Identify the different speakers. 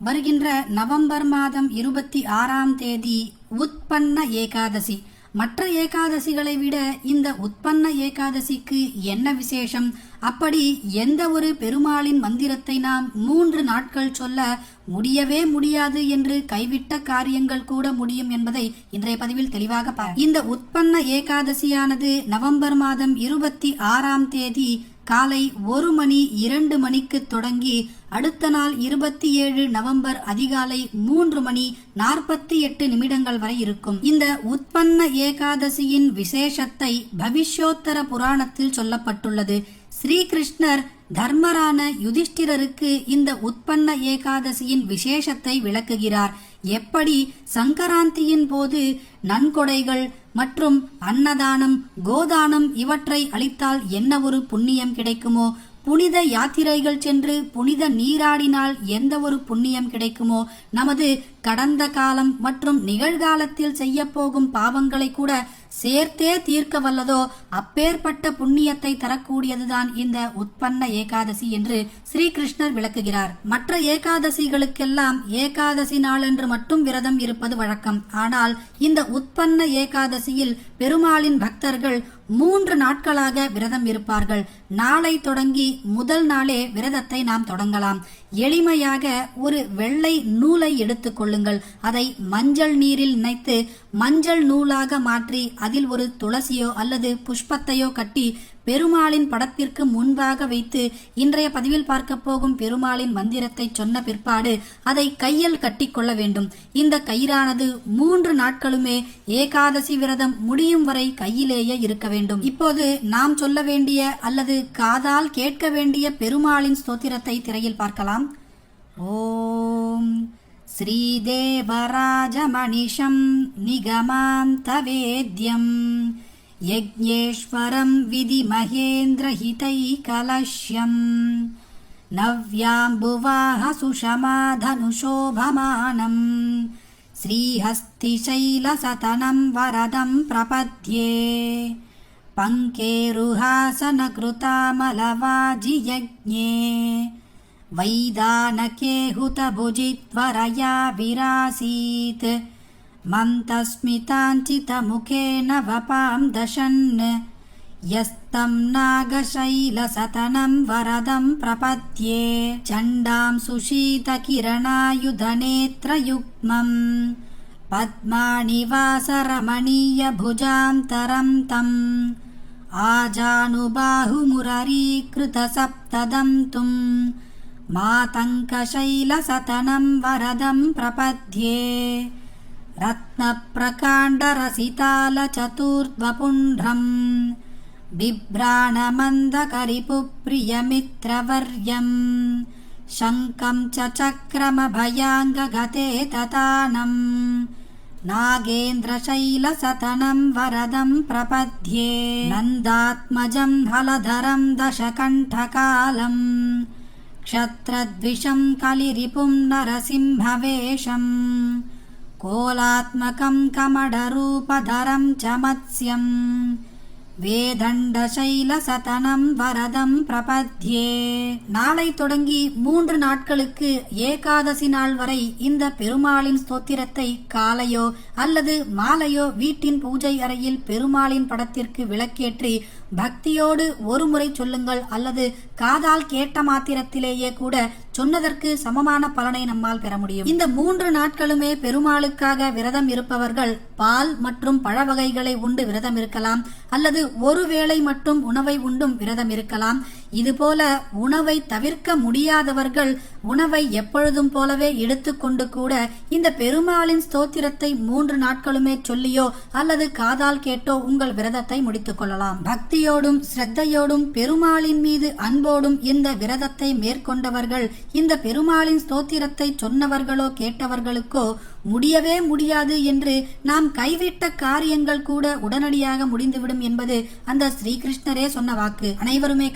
Speaker 1: வருகின்ற நவம்பர் மாதம் 26ஆம் தேதி உத்பன்ன ஏகாதசி. மற்ற ஏகாதசிகளை விட இந்த உத்பன்ன ஏகாதசிக்கு என்ன விசேஷம்? அப்படி எந்த ஒரு பெருமாளின் மந்திரத்தை நாம் 3 நாட்கள் சொல்ல முடியவே முடியாது என்று கைவிட்ட காரியங்கள் கூட முடியும் என்பதை இன்றைய பதிவில் தெளிவாக இந்த உத்பன்ன ஏகாதசியானது நவம்பர் மாதம் 26ஆம் தேதி காலை 1 மணி 2 மணிக்கு தொடங்கி அடுத்த நாள் 27 நவம்பர் அதிகாலை 3 மணி 48 நிமிடங்கள் வரை இருக்கும். இந்த உத்பன்ன ஏகாதசியின் விசேஷத்தை பவிஷ்யோத்தர புராணத்தில் சொல்லப்பட்டுள்ளது. ஸ்ரீகிருஷ்ணர் தர்மரான யுதிஷ்டிரருக்கு இந்த உத்பன்ன ஏகாதசியின் விசேஷத்தை விளக்குகிறார். எப்படி சங்கராந்தியின் போது நன்கொடைகள் மற்றும் அன்னதானம், கோதானம் இவற்றை அளித்தால் என்ன ஒரு புண்ணியம் கிடைக்குமோ, புனித யாத்திரைகள் சென்று புனித நீராடினால் எந்த ஒரு புண்ணியம் கிடைக்குமோ, நமது கடந்த காலம் மற்றும் நிகழ்காலத்தில் செய்ய போகும் பாவங்களை கூட சேர்த்தே தீர்க்க வல்லதோ அப்பேற்பட்ட புண்ணியத்தை தரக்கூடியதுதான் இந்த உத்பன்ன ஏகாதசி என்று ஸ்ரீகிருஷ்ணர் விளக்குகிறார். மற்ற ஏகாதசிகளுக்கெல்லாம் ஏகாதசி நாளன்று மட்டும் விரதம் இருப்பது வழக்கம். ஆனால் இந்த உத்பன்ன ஏகாதசியில் பெருமாளின் பக்தர்கள் 3 நாட்களாக விரதம் இருப்பார்கள். நாளை தொடங்கி முதல் நாளே விரதத்தை நாம் தொடங்கலாம். எளிமையாக ஒரு வெள்ளை நூலை எடுத்துக் கொள்ளுங்கள். அதை மஞ்சள் நீரில் நினைத்து மஞ்சள் நூலாக மாற்றி அதில் ஒரு துளசியோ அல்லது புஷ்பத்தையோ கட்டி பெருமாளின் படத்திற்கு முன்பாக வைத்து இன்றைய பதிவில் பார்க்க போகும் பெருமாளின் மந்திரத்தை சொன்ன பிற்பாடு அதை கையில் கட்டிக்கொள்ள வேண்டும். இந்த கயிறானது 3 நாட்களுமே ஏகாதசி விரதம் முடியும் வரை கையிலேயே இருக்க வேண்டும். இப்போது நாம் சொல்ல வேண்டிய அல்லது காதால் கேட்க வேண்டிய பெருமாளின் ஸ்தோத்திரத்தை திரையில் பார்க்கலாம். ஓம் ஸ்ரீதேவராஜமணிஷம் நிகமாந்தவேத்யம் யஜ்ஞேஸ்வரம் விதிமகேந்திரஹிதைகலஷ்யம் நவ்யாம்புவாஹ சுஷமாதனுஷோபமானம் ஸ்ரீஹஸ்திசைலசதனம் வரதம் பிரபத்யே பங்கேருஹாசனகிருதாமலவாஜியஜ்ஞே வைதானகே ஹுதபுஜித்வரயா விராசீத் மந்தஸ்மிதாஞ்சிதமுகேன வபாம் தசன் யஸ்தம் நாகசைலசதனம் வரதம் பிரபத்யே சண்டாம் சுஷீதகிரணாயுதநேத்ரயுக்மம் பத்மானிவாசரமணீயபுஜாந்தரம் தம் ஆஜானுபாஹுமுரீக்ருதசப்ததம் மாதங்கசைலசதனம் வரதம் பிரபத்யே ரத்னப்ரகாண்டரசிதாலசதுர்த்வபுண்ட்ரம் பிப்ராணமந்தகரிபுப்ரியமித்ரவர்யம் சங்கம் சக்ரமபயாங்ககதே ததானம் நாகேந்திரசைலசதனம் வரதம் பிரபத்யே நந்தாத்மஜம் ஹலதரம் தசகண்டகாலம் க்ஷத்ரத்விஷம் கலிரிபும் நரசிம்ஹவேஷம் கோலாத்மகம் கமடரூபதரம் ச மத்ஸ்யம் வேதண்டசைலசதனம் வரதம் பிரபத்யே. நாளை தொடங்கி 3 நாட்களுக்கு ஏகாதசி நாள் வரை இந்த பெருமாளின் ஸ்தோத்திரத்தை காலையோ அல்லது மாலையோ வீட்டின் பூஜை அறையில் பெருமாளின் படத்திற்கு விளக்கேற்றி பக்தியோடு ஒரு முறை சொல்லுங்கள். அல்லது காதால் கேட்ட மாத்திரத்திலேயே கூட சொன்னதற்கு சமமான பலனை நம்மால் பெற முடியும். இந்த 3 நாட்களுமே பெருமாளுக்காக விரதம் இருப்பவர்கள் பால் மற்றும் பழ வகைகளை உண்டு விரதம் இருக்கலாம். அல்லது ஒரு வேளை மட்டும் உணவை உண்டும் விரதம் இருக்கலாம். இதுபோல உணவை தவிர்க்க முடியாதவர்கள் உணவை எப்பொழுதும் போலவே எடுத்துக்கொண்டு கூட இந்த பெருமாளின் ஸ்தோத்திரத்தை 3 நாட்களுமே சொல்லியோ அல்லது காதால் கேட்டோ உங்கள் விரதத்தை முடித்துக் கொள்ளலாம். பக்தியோடும் ஸ்ரத்தையோடும் பெருமாளின் மீது அன்போடும் இந்த விரதத்தை மேற்கொண்டவர்கள் இந்த பெருமாளின் ஸ்தோத்திரத்தை சொன்னவர்களோ கேட்டவர்களுக்கோ முடியவே முடியாது என்று நாம் கைவிட்ட காரியங்கள் கூட உடனடியாக முடிந்துவிடும் என்பது அந்த ஸ்ரீகிருஷ்ணரே சொன்ன வாக்கு. அனைவருமே